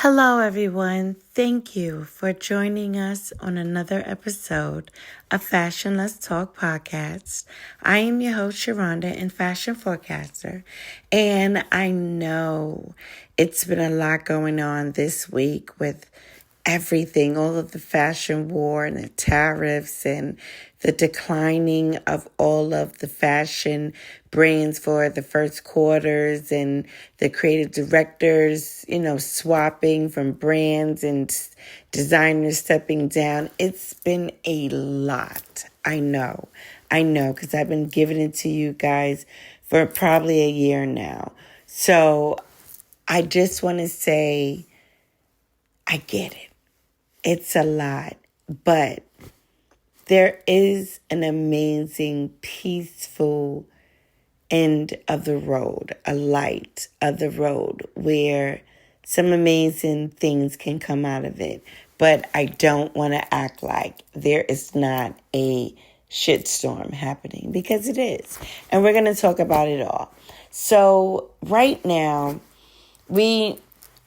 Hello, everyone. Thank you for joining us on another episode of Fashion Let's Talk podcast. I am your host, Sharonda, and fashion forecaster. And I know it's been a lot going on this week with everything, all of the fashion war and the tariffs and the declining of all of the fashion brands for the first quarters and the creative directors, swapping from brands and designers stepping down. It's been a lot. I know, because I've been giving it to you guys for probably a year now. So I just want to say, I get it. It's a lot, but there is an amazing, peaceful end of the road, a light of the road where some amazing things can come out of it. But I don't want to act like there is not a shitstorm happening, because it is. And we're going to talk about it all. So right now,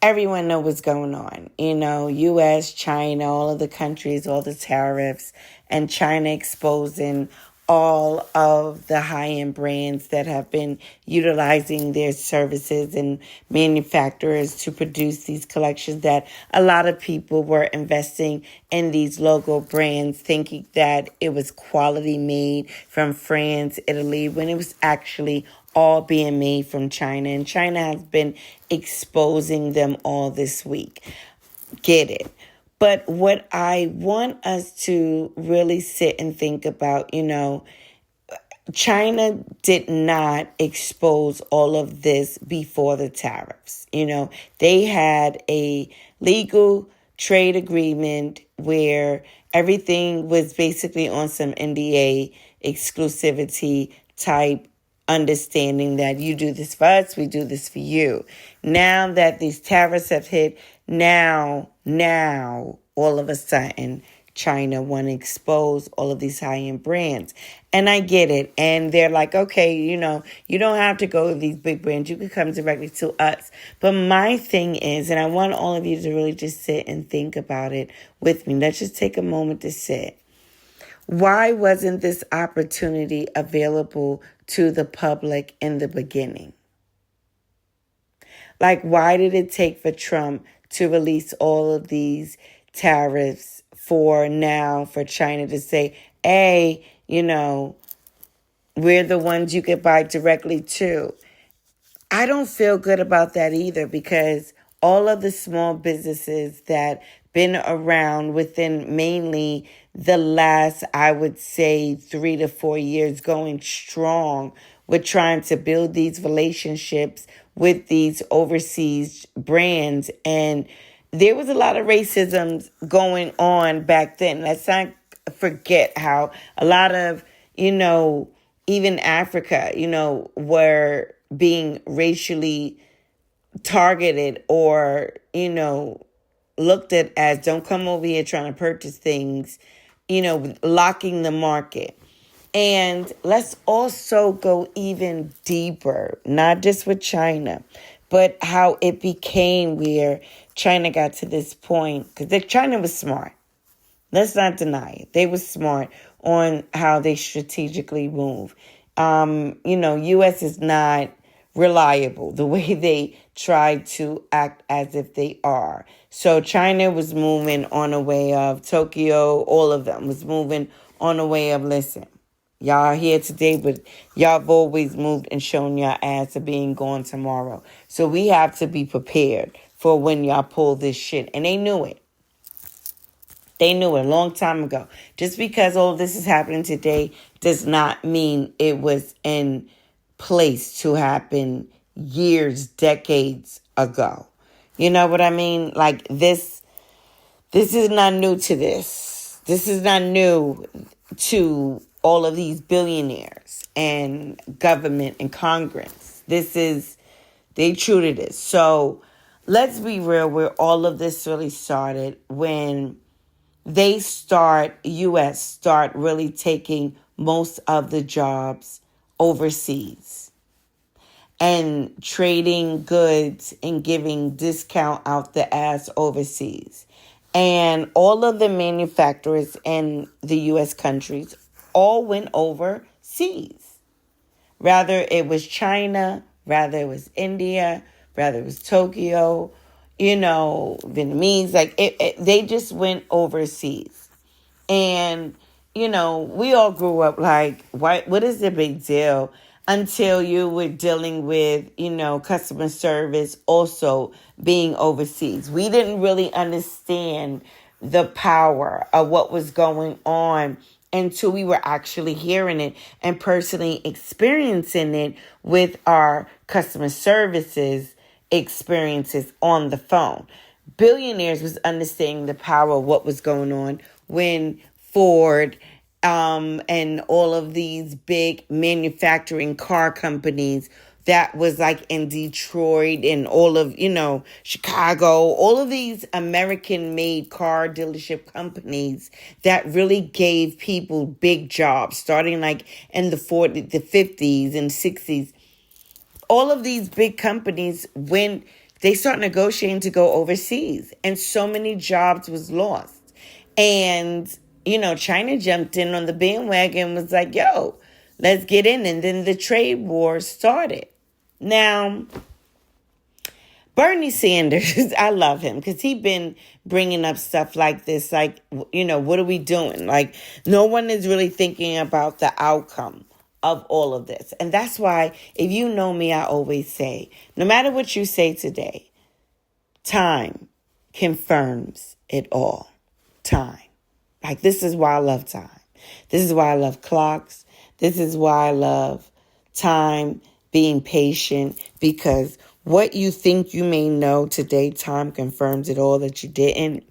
everyone know what's going on. U.S., China, all of the countries, all the tariffs, and China exposing all of the high-end brands that have been utilizing their services and manufacturers to produce these collections, that a lot of people were investing in these logo brands thinking that it was quality made from France, Italy, when it was actually all being made from China. And China has been exposing them all this week. Get it. But what I want us to really sit and think about, China did not expose all of this before the tariffs. They had a legal trade agreement where everything was basically on some NDA exclusivity type understanding, that you do this for us, we do this for you. Now that these tariffs have hit, now, all of a sudden, China want to expose all of these high-end brands. And I get it. And they're like, okay, you don't have to go to these big brands. You can come directly to us. But my thing is, and I want all of you to really just sit and think about it with me. Let's just take a moment to sit. Why wasn't this opportunity available to the public in the beginning? Like, why did it take for Trump to release all of these tariffs for China to say, hey, we're the ones you could buy directly to? I don't feel good about that either, because all of the small businesses that been around within mainly the last, I would say, 3 to 4 years, going strong with trying to build these relationships with these overseas brands. And there was a lot of racism going on back then. Let's not forget how a lot of, even Africa, were being racially targeted or, looked at as, don't come over here trying to purchase things, locking the market. And let's also go even deeper, not just with China, but how it became where China got to this point. Because China was smart. Let's not deny it. They were smart on how they strategically move. U.S. is not reliable the way they try to act as if they are. So China was moving on a way of, Tokyo, all of them was moving on a way of, listen, y'all are here today, but y'all have always moved and shown your ass of being gone tomorrow. So we have to be prepared for when y'all pull this shit. And they knew it. They knew it a long time ago. Just because all this is happening today does not mean it was in place to happen years, decades ago. You know what I mean? Like this is not new to this. This is not new to all of these billionaires and government and Congress. They true to this. So let's be real, where all of this really started when U.S. start really taking most of the jobs overseas. and trading goods and giving discount out the ass overseas. And all of the manufacturers in the U.S. countries all went overseas. Rather it was China, rather it was India, rather it was Tokyo, Vietnamese, they just went overseas. And, we all grew up like, what is the big deal? Until you were dealing with, customer service also being overseas. We didn't really understand the power of what was going on until we were actually hearing it and personally experiencing it with our customer services experiences on the phone. Billionaires was understanding the power of what was going on when Ford and all of these big manufacturing car companies that was like in Detroit and all of, Chicago, all of these American made car dealership companies that really gave people big jobs starting like in the 50s and 60s. All of these big companies, when they start negotiating to go overseas, and so many jobs was lost. And, China jumped in on the bandwagon and was like, yo, let's get in. And then the trade war started. Now, Bernie Sanders, I love him because he's been bringing up stuff like this. Like, what are we doing? Like, no one is really thinking about the outcome of all of this. And that's why, if you know me, I always say, no matter what you say today, time confirms it all. Time. Like, this is why I love time. This is why I love clocks. This is why I love time, being patient, because what you think you may know today, time confirms it all that you didn't,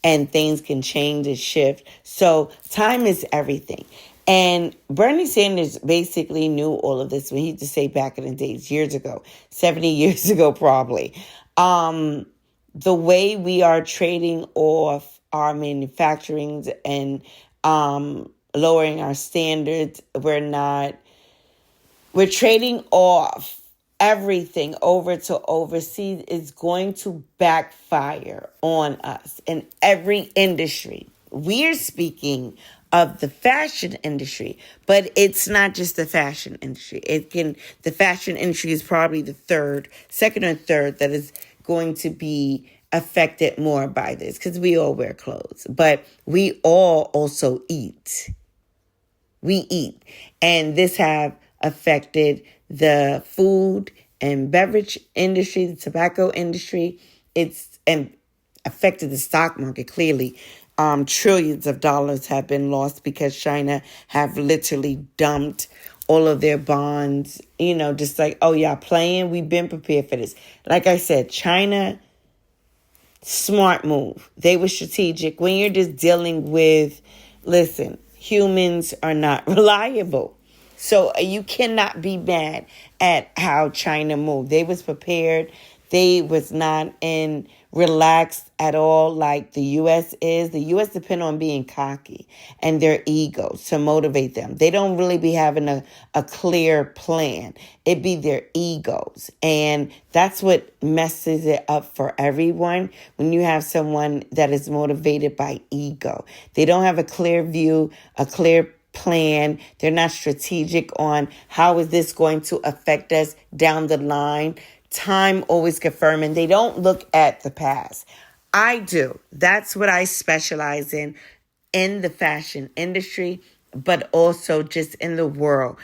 and things can change and shift. So time is everything. And Bernie Sanders basically knew all of this when he used to say back in the days, years ago, 70 years ago probably. The way we are trading off our manufacturing and lowering our standards, we're trading off everything over to overseas is going to backfire on us in every industry. We're speaking of the fashion industry, but it's not just the fashion industry. The fashion industry is probably the second or third that is going to be affected more by this, because we all wear clothes, but we all also eat. We eat, and this have affected the food and beverage industry, the tobacco industry. It's affected the stock market clearly. Trillions of dollars have been lost because China have literally dumped all of their bonds, just like, oh, y'all playing? We've been prepared for this. Like I said, China, smart move. They were strategic. When you're just dealing with, listen, humans are not reliable. So you cannot be mad at how China moved. They was prepared. They was not relaxed at all like the U.S. is. The U.S. depend on being cocky and their egos to motivate them. They don't really be having a clear plan. It be their egos. And that's what messes it up for everyone when you have someone that is motivated by ego. They don't have a clear view, a clear plan. They're not strategic on how is this going to affect us down the line. Time always confirming. They don't look at the past. I do. That's what I specialize in the fashion industry, but also just in the world.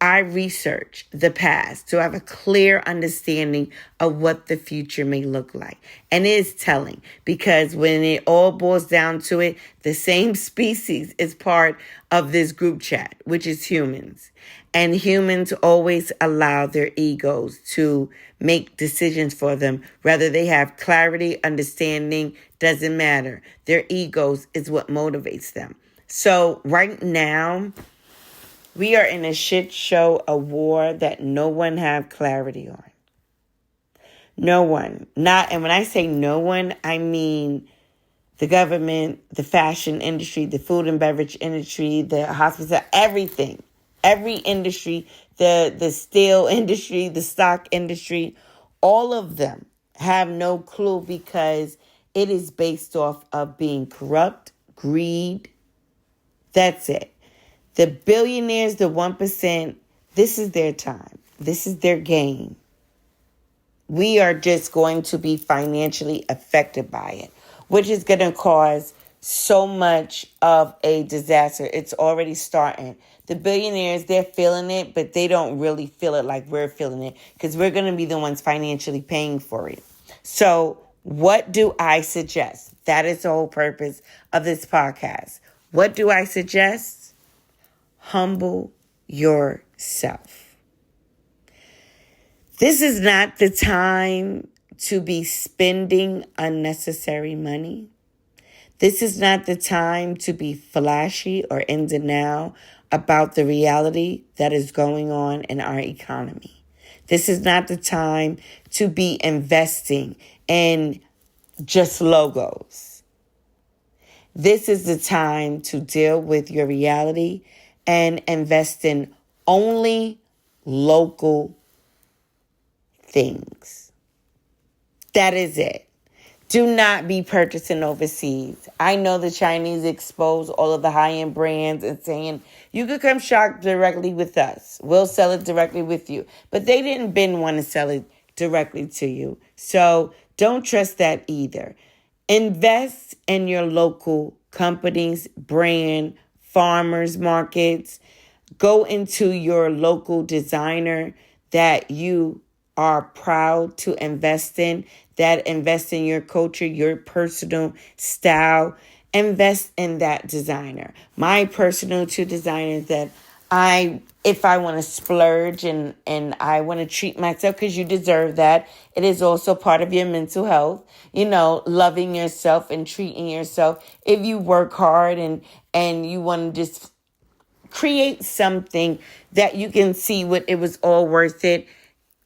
I research the past to have a clear understanding of what the future may look like. And it is telling, because when it all boils down to it, the same species is part of this group chat, which is humans. And humans always allow their egos to make decisions for them. Whether they have clarity, understanding, doesn't matter. Their egos is what motivates them. So right now, we are in a shit show, a war that no one have clarity on. No one. And when I say no one, I mean the government, the fashion industry, the food and beverage industry, the hospital, everything. every industry, the steel industry, the stock industry, all of them have no clue because it is based off of being corrupt, greed. That's it. The billionaires, the 1%, this is their time. This is their game. We are just going to be financially affected by it, which is going to cause so much of a disaster. It's already starting. The billionaires, they're feeling it, but they don't really feel it like we're feeling it because we're going to be the ones financially paying for it. So what do I suggest? That is the whole purpose of this podcast. What do I suggest? Humble yourself. This is not the time to be spending unnecessary money. This is not the time to be flashy or in denial about the reality that is going on in our economy. This is not the time to be investing in just logos. This is the time to deal with your reality and invest in only local things. That is it. Do not be purchasing overseas. I know the Chinese expose all of the high-end brands and saying, you could come shop directly with us. We'll sell it directly with you. But they didn't been want to sell it directly to you. So don't trust that either. Invest in your local companies, brand, farmers markets. Go into your local designer that you are proud to invest in, that invest in your culture, your personal style. Invest in that designer. My personal two designers that if I want to splurge and I want to treat myself, because you deserve that. It is also part of your mental health, loving yourself and treating yourself. If you work hard and you want to just create something that you can see what it was all worth it,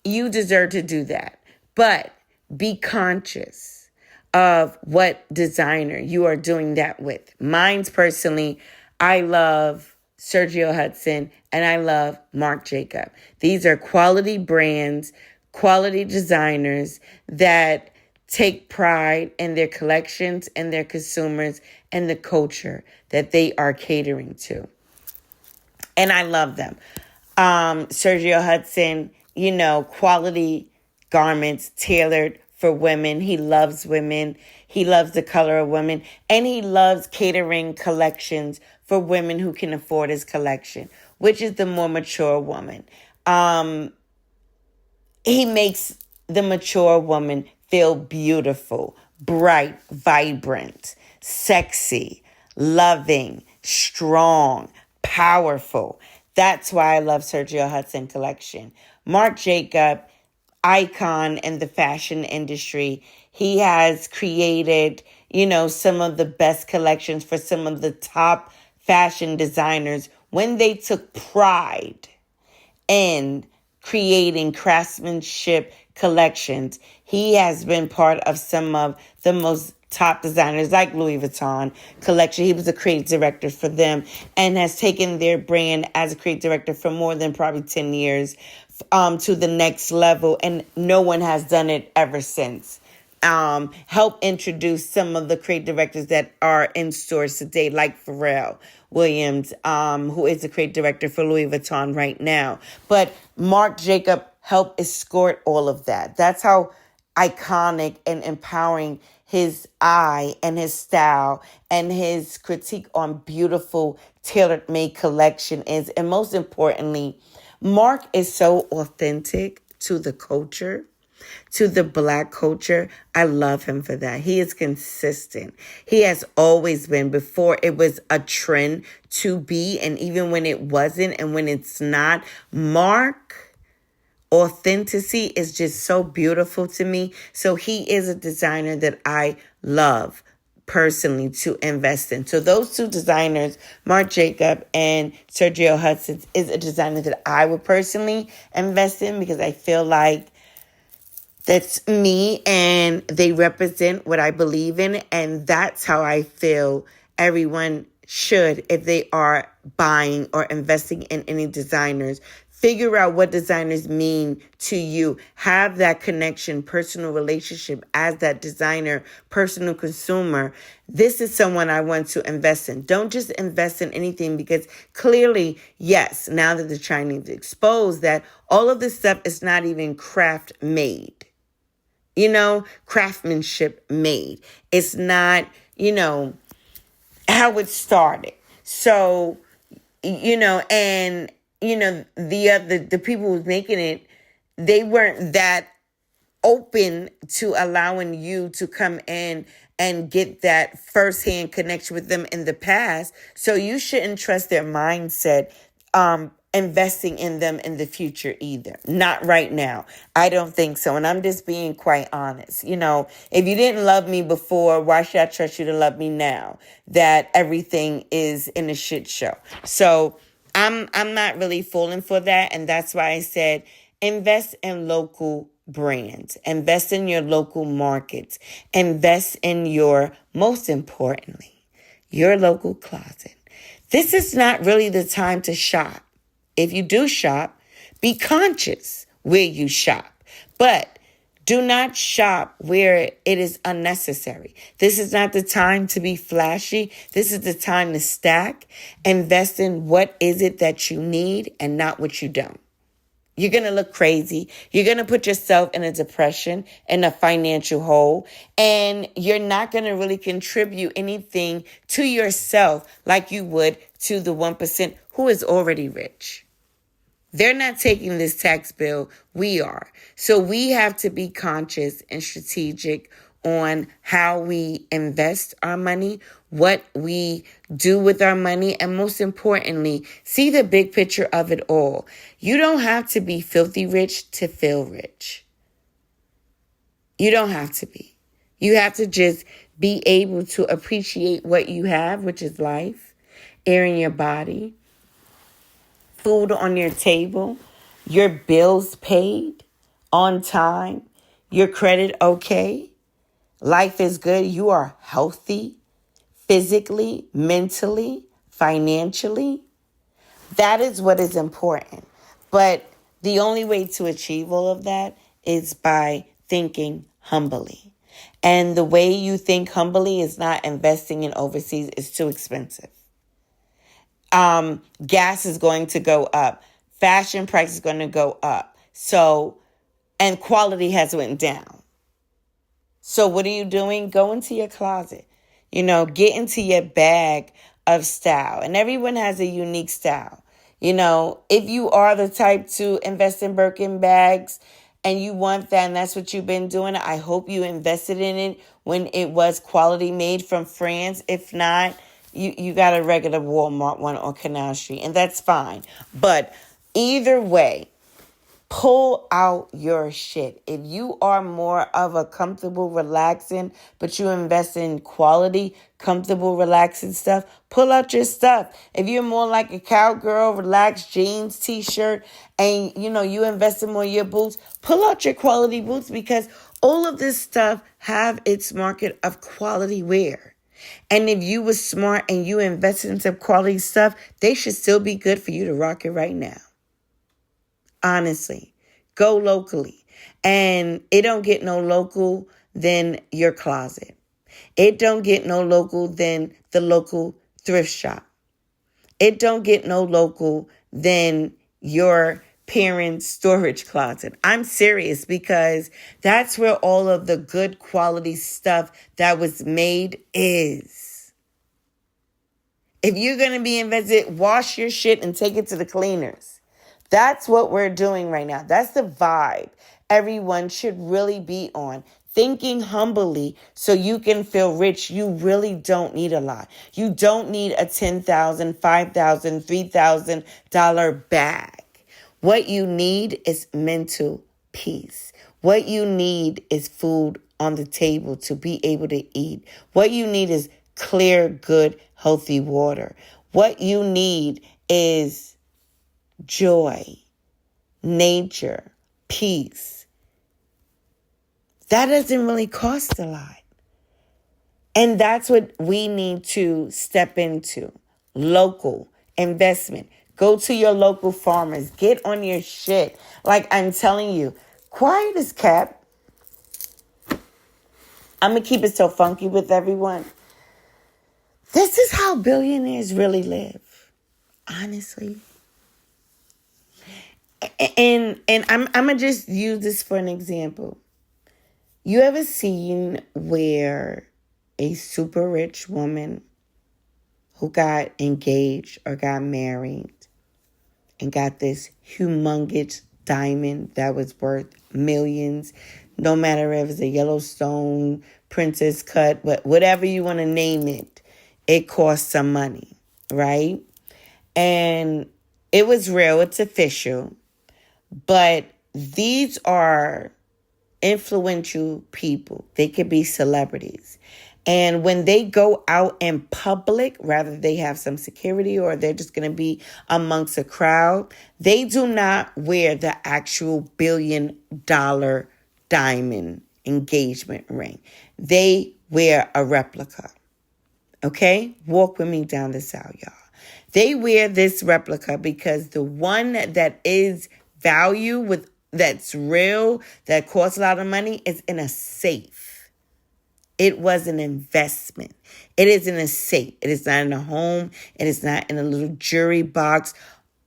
you deserve to do that. But be conscious of what designer you are doing that with. Mine's personally, I love Sergio Hudson and I love Marc Jacob. These are quality brands, quality designers that take pride in their collections and their consumers and the culture that they are catering to. And I love them. Sergio Hudson, quality garments tailored for women. He loves women. He loves the color of women. And he loves catering collections for women who can afford his collection, which is the more mature woman. He makes the mature woman feel beautiful, bright, vibrant, sexy, loving, strong, powerful. That's why I love Sergio Hudson collection. Marc Jacob, icon in the fashion industry. He has created, some of the best collections for some of the top fashion designers when they took pride in creating craftsmanship collections. He has been part of some of the most top designers like Louis Vuitton collection. He was a creative director for them and has taken their brand as a creative director for more than probably 10 years to the next level. And no one has done it ever since. Help introduce some of the creative directors that are in stores today, like Pharrell Williams, who is the creative director for Louis Vuitton right now. But Marc Jacob helped escort all of that. That's how iconic and empowering his eye and his style and his critique on beautiful tailor-made collection is. And most importantly, Marc is so authentic to the culture, to the Black culture. I love him for that. He is consistent. He has always been, before it was a trend to be, and even when it wasn't and when it's not. Marc authenticity is just so beautiful to me. So he is a designer that I love personally to invest in. So those two designers, Marc Jacob and Sergio Hudson, is a designer that I would personally invest in because I feel like that's me and they represent what I believe in. And that's how I feel everyone should, if they are buying or investing in any designers, figure out what designers mean to you. Have that connection, personal relationship as that designer, personal consumer. This is someone I want to invest in. Don't just invest in anything, because clearly, yes, now that they're trying to expose that all of this stuff is not even craft made. Craftsmanship made. It's not, how it started. So, and, the people who's making it, they weren't that open to allowing you to come in and get that firsthand connection with them in the past. So you shouldn't trust their mindset, investing in them in the future either. Not right now. I don't think so. And I'm just being quite honest. If you didn't love me before, why should I trust you to love me now that everything is in a shit show? So I'm not really falling for that. And that's why I said invest in local brands, invest in your local markets, invest in most importantly, your local closet. This is not really the time to shop. If you do shop, be conscious where you shop, but do not shop where it is unnecessary. This is not the time to be flashy. This is the time to stack, invest in what is it that you need and not what you don't. You're going to look crazy. You're going to put yourself in a depression, in a financial hole, and you're not going to really contribute anything to yourself like you would to the 1% who is already rich. They're not taking this tax bill. We are. So we have to be conscious and strategic on how we invest our money, what we do with our money, and most importantly, see the big picture of it all. You don't have to be filthy rich to feel rich. You don't have to be. You have to just be able to appreciate what you have, which is life, air in your body, food on your table, your bills paid on time, your credit okay. Life is good. You are healthy physically, mentally, financially. That is what is important. But the only way to achieve all of that is by thinking humbly. And the way you think humbly is not investing in overseas. It's too expensive. Gas is going to go up. Fashion price is going to go up. And quality has went down. So what are you doing? Go into your closet. Get into your bag of style. And everyone has a unique style. If you are the type to invest in Birkin bags and you want that and that's what you've been doing, I hope you invested in it when it was quality made from France. If not, you got a regular Walmart one on Canal Street, and that's fine. But either way, pull out your shit. If you are more of a comfortable, relaxing, but you invest in quality, comfortable, relaxing stuff, pull out your stuff. If you're more like a cowgirl, relaxed jeans, t-shirt, and you invest in more of your boots, pull out your quality boots, because all of this stuff have its market of quality wear. And if you were smart and you invested in some quality stuff, they should still be good for you to rock it right now. Honestly, go locally. And it don't get no local than your closet. It don't get no local than the local thrift shop. It don't get no local than your parents' storage closet. I'm serious, because that's where all of the good quality stuff that was made is. If you're going to be invested, wash your shit and take it to the cleaners. That's what we're doing right now. That's the vibe everyone should really be on. Thinking humbly so you can feel rich. You really don't need a lot. You don't need a $10,000, $5,000, $3,000 bag. What you need is mental peace. What you need is food on the table to be able to eat. What you need is clear, good, healthy water. What you need is joy, nature, peace. That doesn't really cost a lot. And that's what we need to step into. Local investment. Go to your local farmers. Get on your shit. Like I'm telling you, quiet as kept. I'm going to keep it so funky with everyone. This is how billionaires really live. Honestly. And I'm going to just use this for an example. You ever seen where a super rich woman who got engaged or got married and got this humongous diamond that was worth millions, no matter if it's a Yellowstone, Princess Cut, whatever you want to name it, it costs some money, right? And it was real, it's official, but these are influential people. They could be celebrities. And when they go out in public, rather they have some security or they're just going to be amongst a crowd, they do not wear the actual $1 billion diamond engagement ring. They wear a replica. Okay? Walk with me down this aisle, y'all. They wear this replica because the one that is value with that's real, that costs a lot of money, is in a safe. It was an investment. It is in a safe. It is not in a home. It is not in a little jewelry box.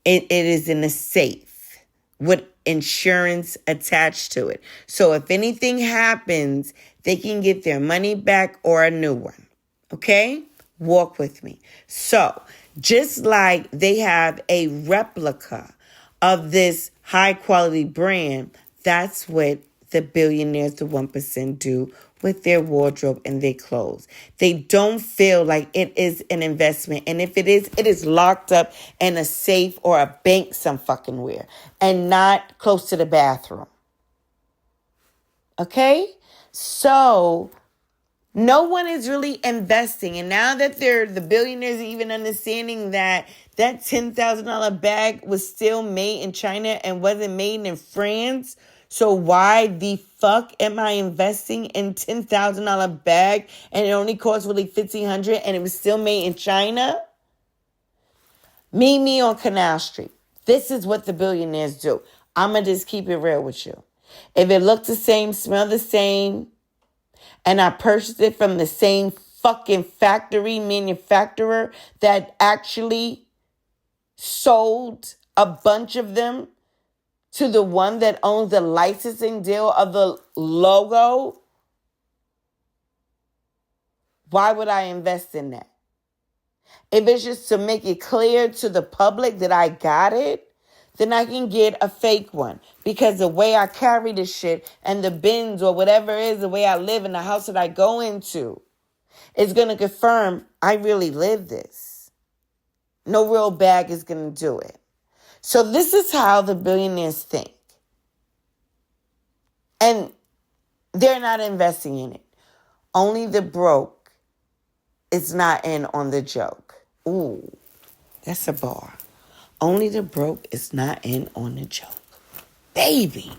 It is in a safe with insurance attached to it. So if anything happens, they can get their money back or a new one. Okay? Walk with me. So just like they have a replica of this high quality brand, that's what the billionaires, the 1%, do with their wardrobe and their clothes. They don't feel like it is an investment. And if it is locked up in a safe or a bank some fucking where and not close to the bathroom. Okay? So no one is really investing. And now that the billionaires are even understanding that $10,000 bag was still made in China and wasn't made in France. So why the fuck am I investing in $10,000 bag and it only cost really $1,500 and it was still made in China? Meet me on Canal Street. This is what the billionaires do. I'm going to just keep it real with you. If it looks the same, smell the same, and I purchased it from the same fucking factory manufacturer that actually sold a bunch of them to the one that owns the licensing deal of the logo, why would I invest in that? If it's just to make it clear to the public that I got it, then I can get a fake one. Because the way I carry this shit and the bins or whatever it is, the way I live in the house that I go into, is going to confirm I really live this. No real bag is going to do it. So this is how the billionaires think. And they're not investing in it. Only the broke is not in on the joke. Ooh, that's a bar. Only the broke is not in on the joke. Baby,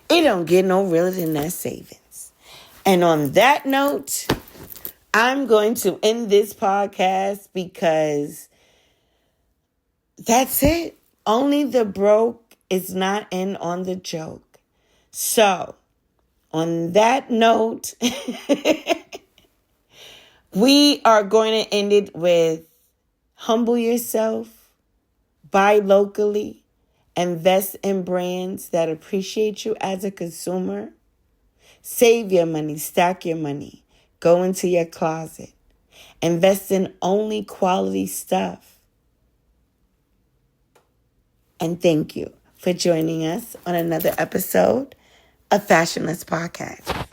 it don't get no realer than that savings. And on that note, I'm going to end this podcast because that's it. Only the broke is not in on the joke. So, on that note, we are going to end it with humble yourself, buy locally, invest in brands that appreciate you as a consumer, save your money, stack your money, go into your closet, invest in only quality stuff. And thank you for joining us on another episode of Fashionless Podcast.